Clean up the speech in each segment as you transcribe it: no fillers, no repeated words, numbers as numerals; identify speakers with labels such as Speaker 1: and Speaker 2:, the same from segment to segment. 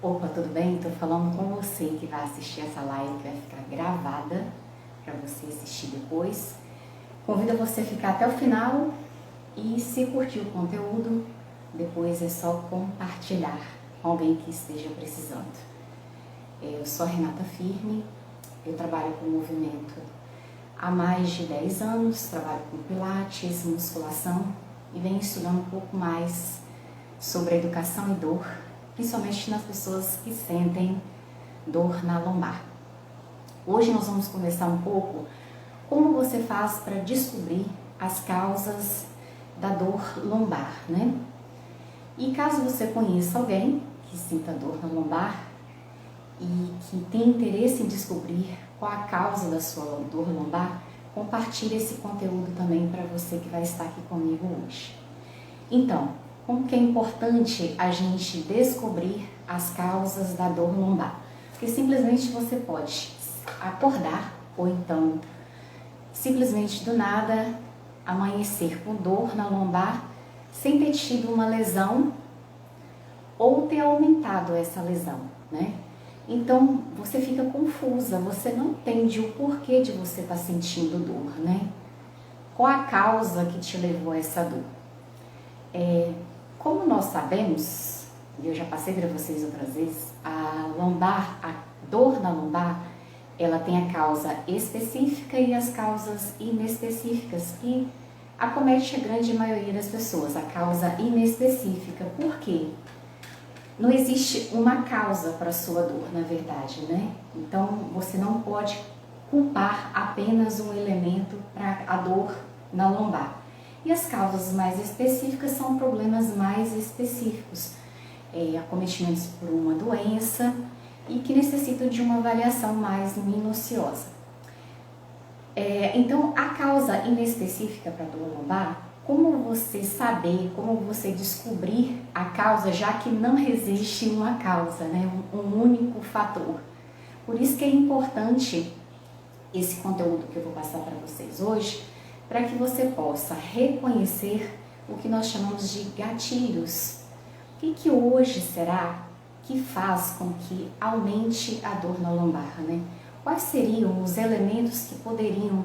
Speaker 1: Opa, tudo bem? Estou falando com você que vai assistir essa live, que vai ficar gravada para você assistir depois. Convido você a ficar até o final e, se curtir o conteúdo, depois é só compartilhar com alguém que esteja precisando. Eu sou a Renata Firme, eu trabalho com movimento há mais de 10 anos, trabalho com pilates, musculação e venho estudando um pouco mais sobre a educação e dor, principalmente nas pessoas que sentem dor na lombar. Hoje nós vamos conversar um pouco como você faz para descobrir as causas da dor lombar, né? E caso você conheça alguém que sinta dor na lombar e que tem interesse em descobrir qual a causa da sua dor lombar, compartilhe esse conteúdo também para você que vai estar aqui comigo hoje. Então, como que é importante a gente descobrir as causas da dor lombar? Porque simplesmente você pode acordar ou então simplesmente do nada amanhecer com dor na lombar sem ter tido uma lesão ou ter aumentado essa lesão, né? Então você fica confusa, você não entende o porquê de você estar sentindo dor, né? Qual a causa que te levou a essa dor? Como nós sabemos, e eu já passei para vocês outras vezes, a dor na lombar, ela tem a causa específica e as causas inespecíficas, que acomete a grande maioria das pessoas, a causa inespecífica. Por quê? Não existe uma causa para a sua dor, na verdade, né? Então, você não pode culpar apenas um elemento para a dor na lombar. E as causas mais específicas são problemas mais específicos, acometimentos por uma doença e que necessitam de uma avaliação mais minuciosa. Então, a causa inespecífica para a dor lombar, como você saber, como você descobrir a causa, já que não existe uma causa, né? Um único fator. Por isso que é importante esse conteúdo que eu vou passar para vocês hoje, para que você possa reconhecer o que nós chamamos de gatilhos. O que hoje será que faz com que aumente a dor na lombar, né? Quais seriam os elementos que poderiam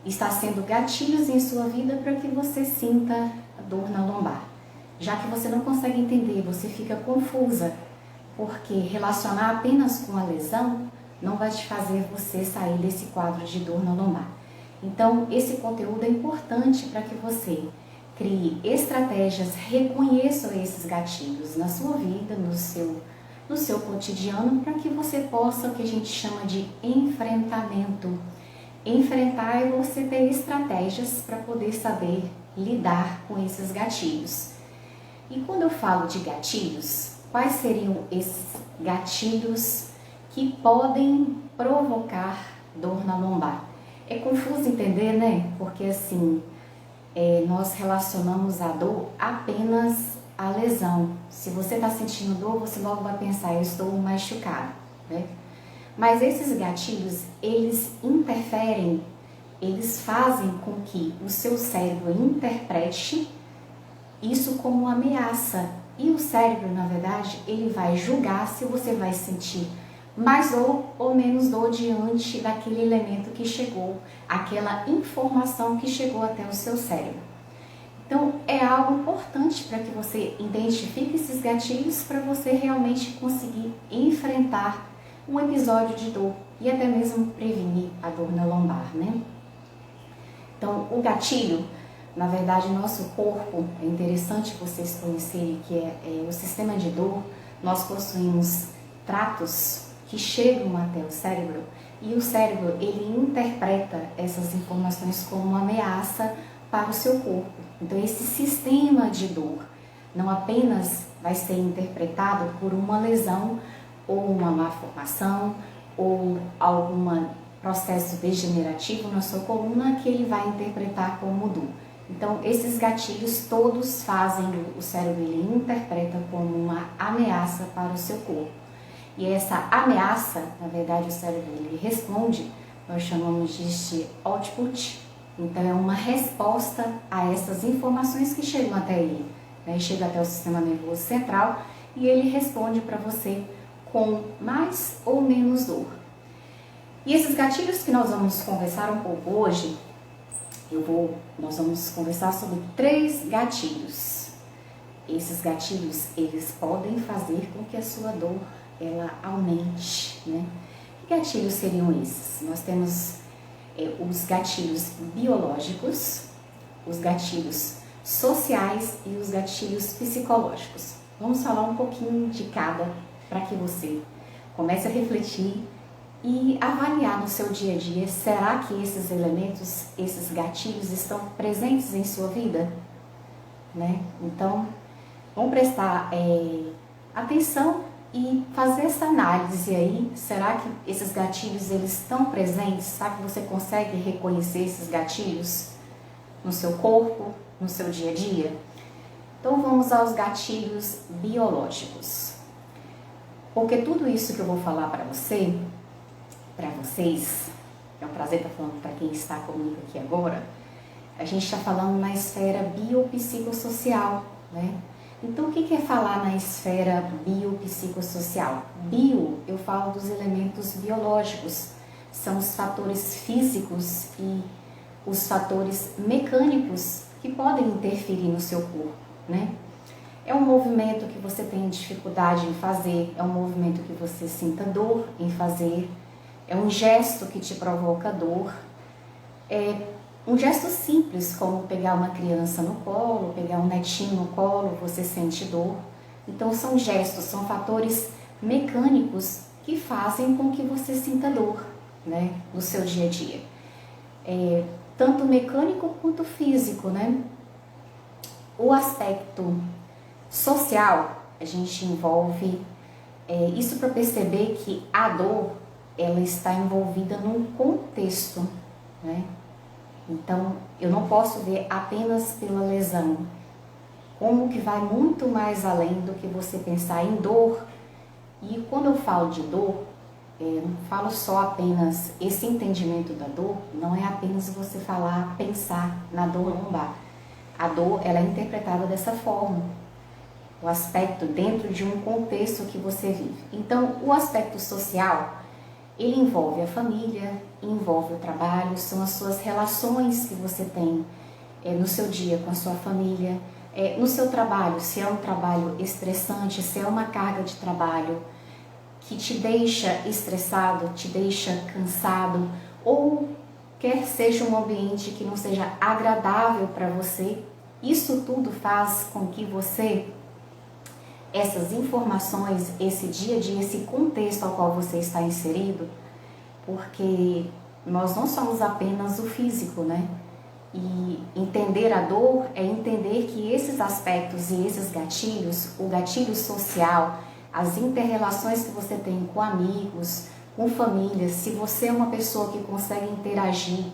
Speaker 1: estar sendo gatilhos em sua vida para que você sinta a dor na lombar? Já que você não consegue entender, você fica confusa, porque relacionar apenas com a lesão não vai te fazer você sair desse quadro de dor na lombar. Então, esse conteúdo é importante para que você crie estratégias, reconheça esses gatilhos na sua vida, no seu cotidiano, para que você possa, o que a gente chama de enfrentamento. Enfrentar é você ter estratégias para poder saber lidar com esses gatilhos. E quando eu falo de gatilhos, quais seriam esses gatilhos que podem provocar dor na lombar? É confuso entender, né? Porque assim, nós relacionamos a dor apenas à lesão. Se você está sentindo dor, você logo vai pensar, eu estou machucado, né? Mas esses gatilhos, eles interferem, eles fazem com que o seu cérebro interprete isso como uma ameaça. E o cérebro, na verdade, ele vai julgar se você vai sentir mais dor ou menos dor diante daquele elemento que chegou, aquela informação que chegou até o seu cérebro. Então, é algo importante para que você identifique esses gatilhos para você realmente conseguir enfrentar um episódio de dor e até mesmo prevenir a dor na lombar, né? Então, o gatilho, na verdade, nosso corpo, é interessante vocês conhecerem que é o sistema de dor. Nós possuímos tratos que chegam até o cérebro e o cérebro, ele interpreta essas informações como uma ameaça para o seu corpo. Então, esse sistema de dor não apenas vai ser interpretado por uma lesão ou uma malformação ou algum processo degenerativo na sua coluna que ele vai interpretar como dor. Então, esses gatilhos todos fazem o cérebro, ele interpreta como uma ameaça para o seu corpo. E essa ameaça, na verdade, o cérebro ele responde, nós chamamos de output. Então, é uma resposta a essas informações que chegam até ele, né? Chega até o sistema nervoso central e ele responde para você com mais ou menos dor. E esses gatilhos que nós vamos conversar um pouco hoje, nós vamos conversar sobre 3 gatilhos. Esses gatilhos, eles podem fazer com que a sua dor, ela aumente, né? Que gatilhos seriam esses? Nós temos os gatilhos biológicos, os gatilhos sociais e os gatilhos psicológicos. Vamos falar um pouquinho de cada para que você comece a refletir e avaliar no seu dia a dia, será que esses elementos, esses gatilhos estão presentes em sua vida? Né? Então, vamos prestar atenção e fazer essa análise aí. Será que esses gatilhos eles estão presentes? Será que você consegue reconhecer esses gatilhos no seu corpo, no seu dia a dia? Então, vamos aos gatilhos biológicos. Porque tudo isso que eu vou falar para vocês, é um prazer estar falando para quem está comigo aqui agora, a gente está falando na esfera biopsicossocial, né? Então, o que é falar na esfera biopsicossocial? Bio, eu falo dos elementos biológicos, são os fatores físicos e os fatores mecânicos que podem interferir no seu corpo, né? É um movimento que você tem dificuldade em fazer, é um movimento que você sinta dor em fazer, é um gesto que te provoca dor, é um gesto simples, como pegar uma criança no colo, pegar um netinho no colo, você sente dor. Então são gestos, são fatores mecânicos que fazem com que você sinta dor, né, no seu dia a dia. Tanto mecânico quanto físico, né? O aspecto social, a gente envolve isso para perceber que a dor, ela está envolvida num contexto, né? Então, eu não posso ver apenas pela lesão, como que vai muito mais além do que você pensar em dor. E quando eu falo de dor, não falo só apenas esse entendimento da dor, não é apenas você pensar na dor lombar. A dor, ela é interpretada dessa forma, o aspecto dentro de um contexto que você vive. Então, o aspecto social, ele envolve a família, envolve o trabalho, são as suas relações que você tem no seu dia com a sua família, no seu trabalho, se é um trabalho estressante, se é uma carga de trabalho que te deixa estressado, te deixa cansado, ou quer seja um ambiente que não seja agradável para você, isso tudo faz com que você, essas informações, esse dia a dia, esse contexto ao qual você está inserido, porque nós não somos apenas o físico, né? E entender a dor é entender que esses aspectos e esses gatilhos, o gatilho social, as inter-relações que você tem com amigos, com família, se você é uma pessoa que consegue interagir,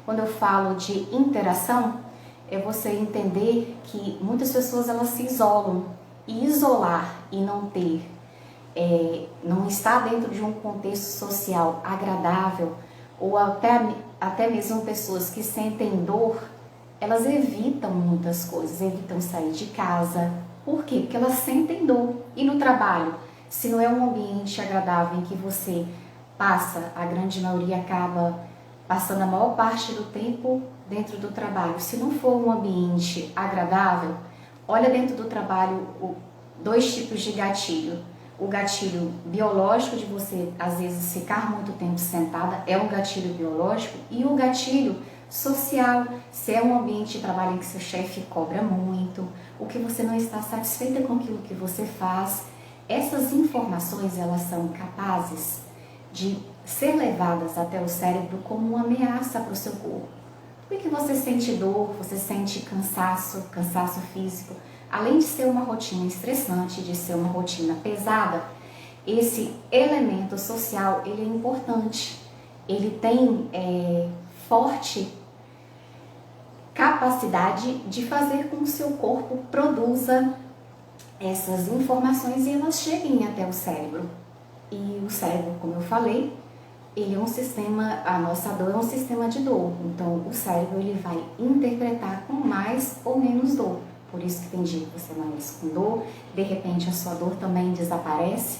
Speaker 1: quando eu falo de interação, é você entender que muitas pessoas elas se isolam, e isolar e não ter, não estar dentro de um contexto social agradável, ou até mesmo pessoas que sentem dor, elas evitam muitas coisas, evitam sair de casa. Por quê? Porque elas sentem dor. E no trabalho, se não é um ambiente agradável em que você passa, a grande maioria acaba passando a maior parte do tempo dentro do trabalho. Se não for um ambiente agradável, olha dentro do trabalho 2 tipos de gatilho. O gatilho biológico de você, às vezes, ficar muito tempo sentada, é um gatilho biológico. E o gatilho social, se é um ambiente de trabalho em que seu chefe cobra muito, ou que você não está satisfeita com aquilo que você faz, essas informações, elas são capazes de ser levadas até o cérebro como uma ameaça para o seu corpo. Por que você sente dor, você sente cansaço físico? Além de ser uma rotina estressante, de ser uma rotina pesada, esse elemento social, ele é importante. Ele tem forte capacidade de fazer com que o seu corpo produza essas informações e elas cheguem até o cérebro. E o cérebro, como eu falei, ele é um sistema, a nossa dor é um sistema de dor. Então, o cérebro ele vai interpretar com mais ou menos dor. Por isso que tem dia que você amanhece com dor, de repente a sua dor também desaparece,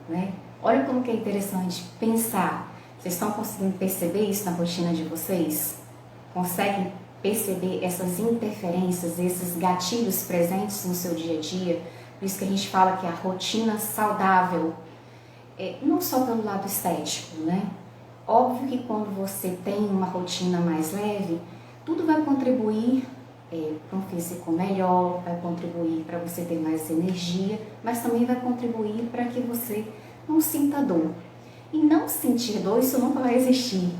Speaker 1: né? Olha como que é interessante pensar. Vocês estão conseguindo perceber isso na rotina de vocês? Conseguem perceber essas interferências, esses gatilhos presentes no seu dia a dia? Por isso que a gente fala que a rotina saudável, não só pelo lado estético, né? Óbvio que quando você tem uma rotina mais leve, tudo vai contribuir para um físico melhor, vai contribuir para você ter mais energia, mas também vai contribuir para que você não sinta dor. E não sentir dor, isso nunca vai existir.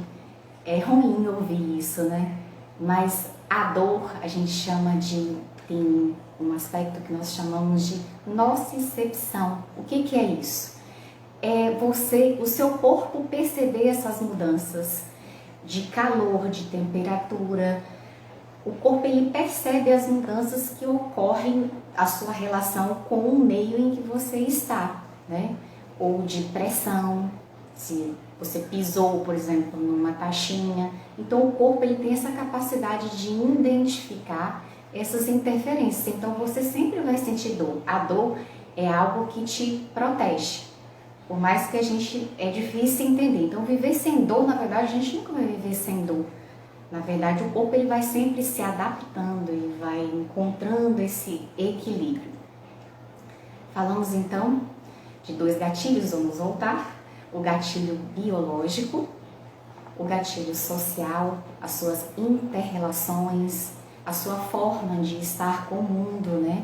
Speaker 1: É ruim ouvir isso, né? Mas a dor, a gente chama de, tem um aspecto que nós chamamos de nocicepção. O que que é isso? É você, o seu corpo perceber essas mudanças de calor, de temperatura. O corpo ele percebe as mudanças que ocorrem a sua relação com o meio em que você está, né? Ou de pressão, se você pisou, por exemplo, numa taxinha. Então o corpo ele tem essa capacidade de identificar essas interferências. Então você sempre vai sentir dor. A dor é algo que te protege. Por mais que é difícil entender. Então viver sem dor, na verdade, a gente nunca vai viver sem dor. Na verdade, o corpo ele vai sempre se adaptando e vai encontrando esse equilíbrio. Falamos então de dois gatilhos, vamos voltar. O gatilho biológico, o gatilho social, as suas interrelações, a sua forma de estar com o mundo, né?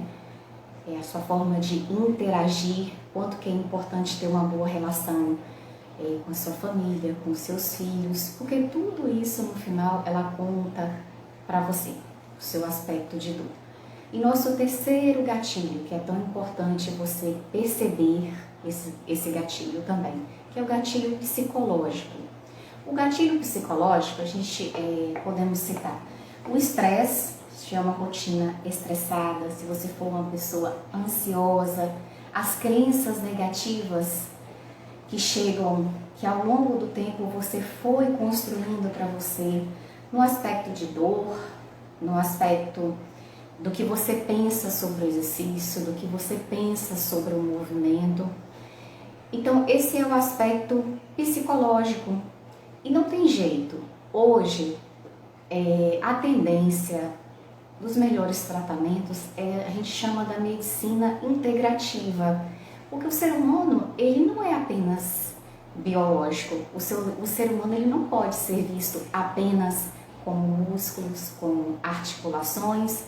Speaker 1: A sua forma de interagir, quanto que é importante ter uma boa relação com a sua família, com os seus filhos, porque tudo isso no final ela conta para você, o seu aspecto de dor. E nosso terceiro gatilho, que é tão importante você perceber esse gatilho também, que é o gatilho psicológico. O gatilho psicológico, a gente podemos citar o estresse, se é uma rotina estressada, se você for uma pessoa ansiosa, as crenças negativas que chegam, que ao longo do tempo você foi construindo para você, no aspecto de dor, no aspecto do que você pensa sobre o exercício, do que você pensa sobre o movimento. Então esse é o aspecto psicológico e não tem jeito. Hoje a tendência dos melhores tratamentos a gente chama da medicina integrativa, porque o ser humano ele não é apenas biológico, o ser humano ele não pode ser visto apenas como músculos, como articulações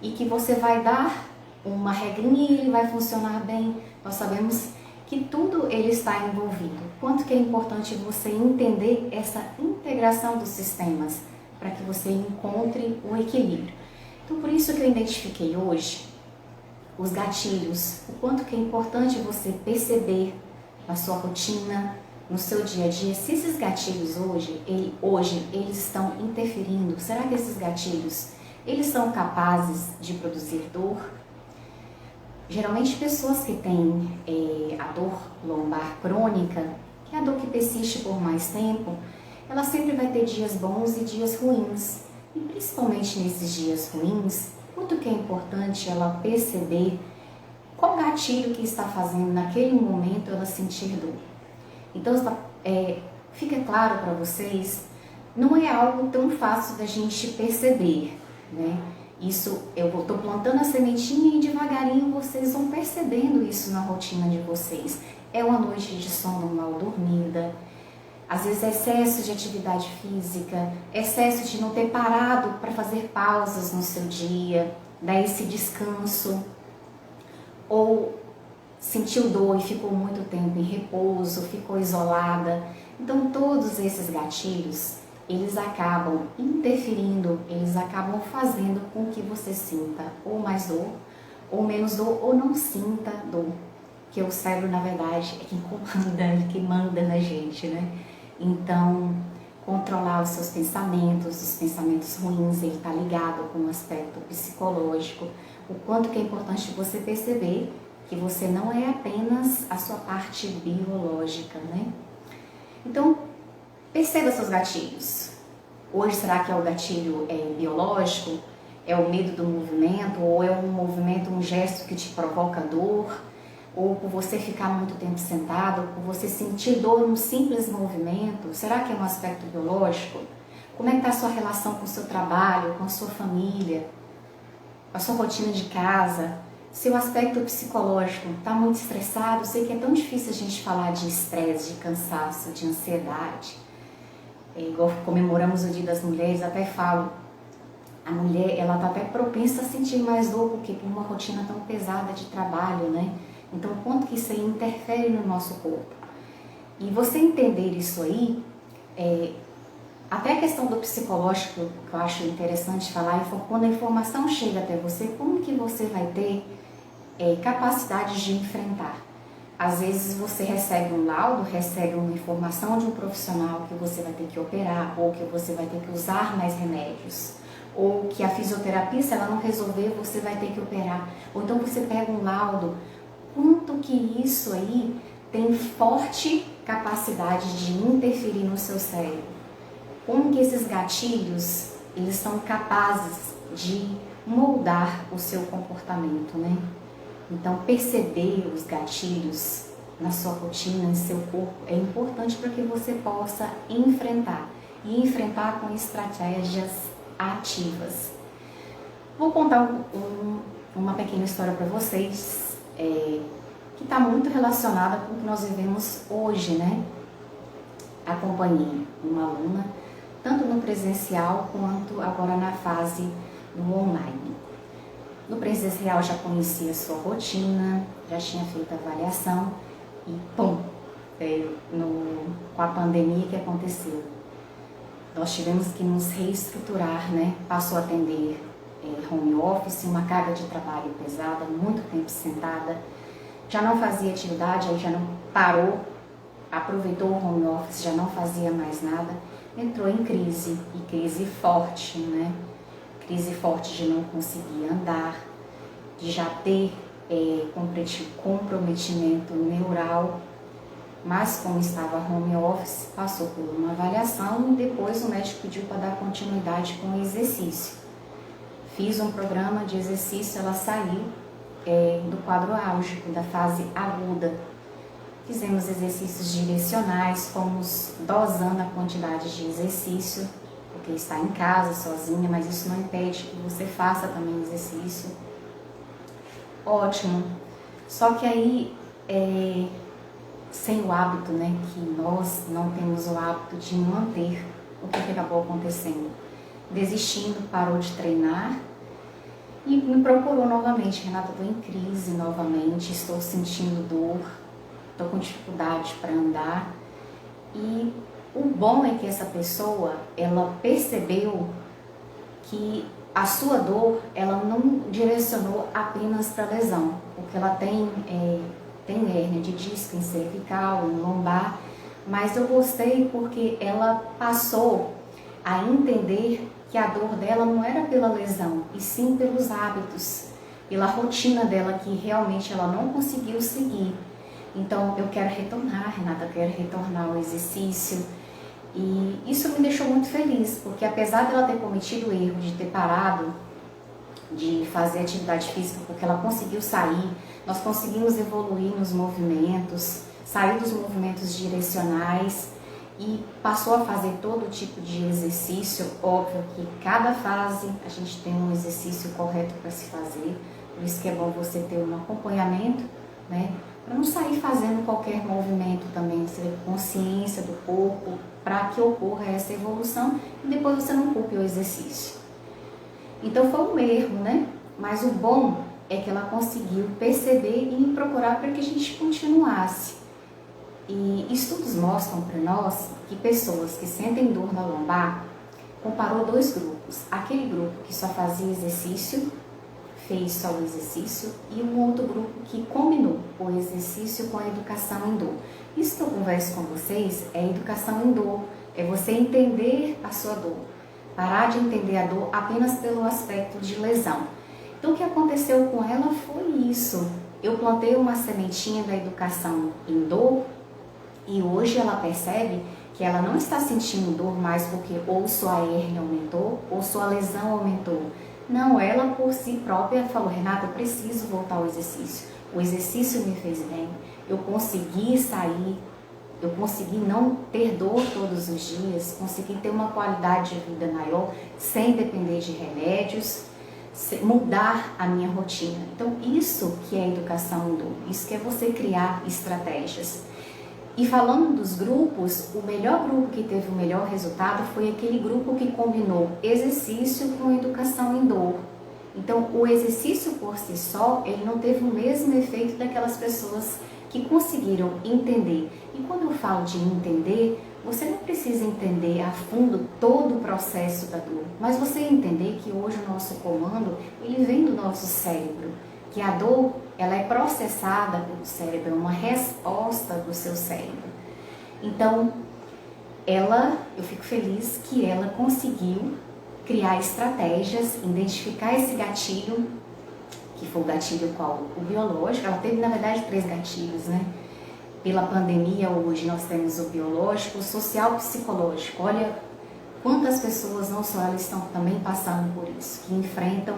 Speaker 1: e que você vai dar uma regrinha e ele vai funcionar bem. Nós sabemos que tudo ele está envolvido. Quanto que é importante você entender essa integração dos sistemas para que você encontre um equilíbrio. Então por isso que eu identifiquei hoje os gatilhos, o quanto que é importante você perceber na sua rotina, no seu dia a dia, se esses gatilhos hoje eles estão interferindo. Será que esses gatilhos eles são capazes de produzir dor? Geralmente pessoas que têm a dor lombar crônica, que é a dor que persiste por mais tempo, ela sempre vai ter dias bons e dias ruins. E principalmente nesses dias ruins, quanto que é importante ela perceber qual gatilho que está fazendo naquele momento ela sentir dor. Então fica claro para vocês, não é algo tão fácil da gente perceber, né? Isso, eu estou plantando a sementinha e devagarinho vocês vão percebendo isso na rotina de vocês. É uma noite de sono mal dormida, às vezes excesso de atividade física, excesso de não ter parado para fazer pausas no seu dia, dar esse descanso, ou sentiu dor e ficou muito tempo em repouso, ficou isolada. Então todos esses gatilhos, eles acabam interferindo, eles acabam fazendo com que você sinta ou mais dor, ou menos dor, ou não sinta dor. Porque o cérebro, na verdade, é quem comanda, é quem manda na gente, né? Então, controlar os seus pensamentos, os pensamentos ruins, ele está ligado com o aspecto psicológico. O quanto que é importante você perceber que você não é apenas a sua parte biológica, né? Então, perceba seus gatilhos. Hoje, será que é o gatilho biológico? É o medo do movimento? Ou é um movimento, um gesto que te provoca dor? ou por você ficar muito tempo sentado, ou por você sentir dor num simples movimento? Será que é um aspecto biológico? Como é que está a sua relação com o seu trabalho, com a sua família, a sua rotina de casa? Seu aspecto psicológico está muito estressado? Eu sei que é tão difícil a gente falar de estresse, de cansaço, de ansiedade. Igual comemoramos o Dia das Mulheres, até falo, a mulher ela está até propensa a sentir mais dor, porque tem uma rotina tão pesada de trabalho, né? Então, o quanto que isso aí interfere no nosso corpo. E você entender isso aí, até a questão do psicológico, que eu acho interessante falar, quando a informação chega até você, como que você vai ter capacidade de enfrentar? Às vezes você recebe um laudo, recebe uma informação de um profissional que você vai ter que operar, ou que você vai ter que usar mais remédios, ou que a fisioterapia, se ela não resolver, você vai ter que operar. Ou então você pega um laudo, quanto que isso aí tem forte capacidade de interferir no seu cérebro. Como que esses gatilhos, eles são capazes de moldar o seu comportamento, né? Então, perceber os gatilhos na sua rotina, em seu corpo, é importante para que você possa enfrentar. E enfrentar com estratégias ativas. Vou contar uma pequena história para vocês, que está muito relacionada com o que nós vivemos hoje, né? Acompanhei uma aluna, tanto no presencial quanto agora na fase do online. No presencial já conhecia a sua rotina, já tinha feito a avaliação e pum, com a pandemia que aconteceu. Nós tivemos que nos reestruturar, né? Passou a atender home office, uma carga de trabalho pesada, muito tempo sentada, já não fazia atividade, aí já não parou, aproveitou o home office, já não fazia mais nada, entrou em crise, e crise forte, né? Crise forte de não conseguir andar, de já ter comprometimento neural, mas como estava home office, passou por uma avaliação e depois o médico pediu para dar continuidade com o exercício. Fiz um programa de exercício, ela saiu do quadro álgico, da fase aguda. Fizemos exercícios direcionais, fomos dosando a quantidade de exercício, porque está em casa, sozinha, mas isso não impede que você faça também exercício. Ótimo. Só que aí, sem o hábito, né, que nós não temos o hábito de manter, o que acabou acontecendo? Desistindo, parou de treinar e me procurou novamente. Renata, estou em crise novamente, estou sentindo dor, estou com dificuldade para andar. E o bom é que essa pessoa, ela percebeu que a sua dor, ela não direcionou apenas para a lesão, porque ela tem hérnia de disco em cervical, em lombar, mas eu gostei porque ela passou a entender que a dor dela não era pela lesão, e sim pelos hábitos, pela rotina dela que realmente ela não conseguiu seguir. Então eu quero retornar, Renata, eu quero retornar ao exercício. E isso me deixou muito feliz, porque apesar dela ter cometido o erro de ter parado de fazer atividade física, porque ela conseguiu sair, nós conseguimos evoluir nos movimentos, sair dos movimentos direcionais e passou a fazer todo tipo de exercício. Óbvio que cada fase a gente tem um exercício correto para se fazer, por isso que é bom você ter um acompanhamento, né? Para não sair fazendo qualquer movimento também, você ter consciência do corpo, para que ocorra essa evolução e depois você não culpe o exercício. Então foi um erro, né? Mas o bom é que ela conseguiu perceber e me procurar para que a gente continuasse. E estudos mostram para nós que pessoas que sentem dor na lombar, comparou dois grupos. Aquele grupo que só fazia exercício, fez só o exercício, e um outro grupo que combinou o exercício com a educação em dor. Isso que eu converso com vocês é educação em dor, é você entender a sua dor, parar de entender a dor apenas pelo aspecto de lesão. Então o que aconteceu com ela foi isso, eu plantei uma sementinha da educação em dor e hoje ela percebe que ela não está sentindo dor mais porque ou sua hérnia aumentou ou sua lesão aumentou. Não, ela por si própria falou, Renata, eu preciso voltar ao exercício. o exercício me fez bem, eu consegui sair, eu consegui não ter dor todos os dias, consegui ter uma qualidade de vida maior, sem depender de remédios, mudar a minha rotina. Então isso que é educação em dor, isso que é você criar estratégias. E falando dos grupos, o melhor grupo que teve o melhor resultado foi aquele grupo que combinou exercício com educação em dor. Então, o exercício por si só, ele não teve o mesmo efeito daquelas pessoas que conseguiram entender. E quando eu falo de entender, você não precisa entender a fundo todo o processo da dor, mas você entender que hoje o nosso comando, ele vem do nosso cérebro, que a dor, ela é processada pelo cérebro, é uma resposta do seu cérebro. Então, eu fico feliz que ela conseguiu criar estratégias, identificar esse gatilho, que foi o gatilho qual? O biológico. Ela teve, na verdade, 3 gatilhos, né? Pela pandemia, hoje nós temos o biológico, o social e o psicológico. Olha quantas pessoas, não só elas, estão também passando por isso, que enfrentam,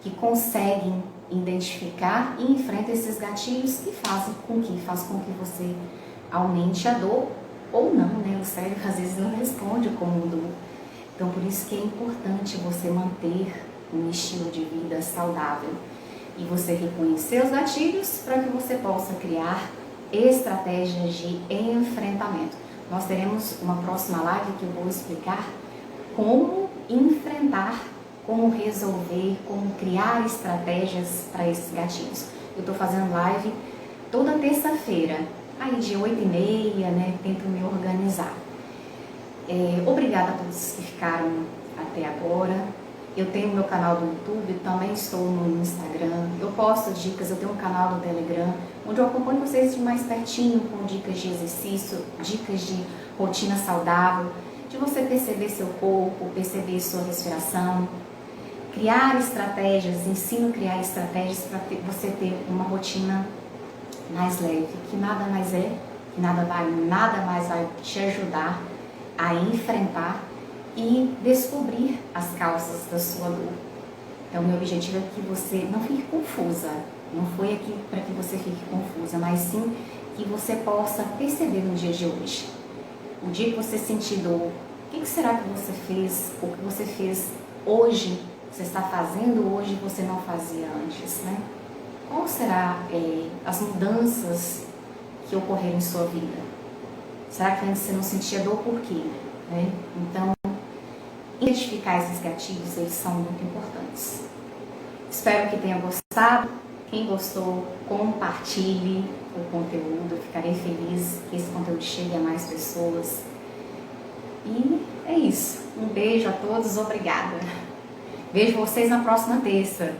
Speaker 1: que conseguem identificar e enfrentam esses gatilhos que faz com que você aumente a dor ou não, né? O cérebro às vezes não responde como dor. Então, por isso que é importante você manter um estilo de vida saudável e você reconhecer os gatilhos para que você possa criar estratégias de enfrentamento. Nós teremos uma próxima live que eu vou explicar como enfrentar, como resolver, como criar estratégias para esses gatilhos. Eu estou fazendo live toda terça-feira, aí de 8h30, né? Tento me organizar. Obrigada a todos que ficaram até agora. Eu tenho meu canal do YouTube, também estou no Instagram, eu posto dicas, eu tenho um canal do Telegram, onde eu acompanho vocês de mais pertinho com dicas de exercício, dicas de rotina saudável, de você perceber seu corpo, perceber sua respiração, criar estratégias, ensino a criar estratégias para você ter uma rotina mais leve, que nada mais é, que nada mais vai te ajudar a enfrentar e descobrir as causas da sua dor. Então, meu objetivo é que você não fique confusa. Não foi aqui para que você fique confusa, mas sim que você possa perceber no dia de hoje. O dia que você sentir dor, o que será que você fez, ou que você fez hoje, você está fazendo hoje e você não fazia antes, né? Qual será as mudanças que ocorreram em sua vida? Será que antes você não sentia dor por quê? Né? Então, identificar esses gatilhos, eles são muito importantes. Espero que tenha gostado. Quem gostou, compartilhe o conteúdo. Eu ficarei feliz que esse conteúdo chegue a mais pessoas. E é isso. Um beijo a todos, obrigada. Vejo vocês na próxima terça.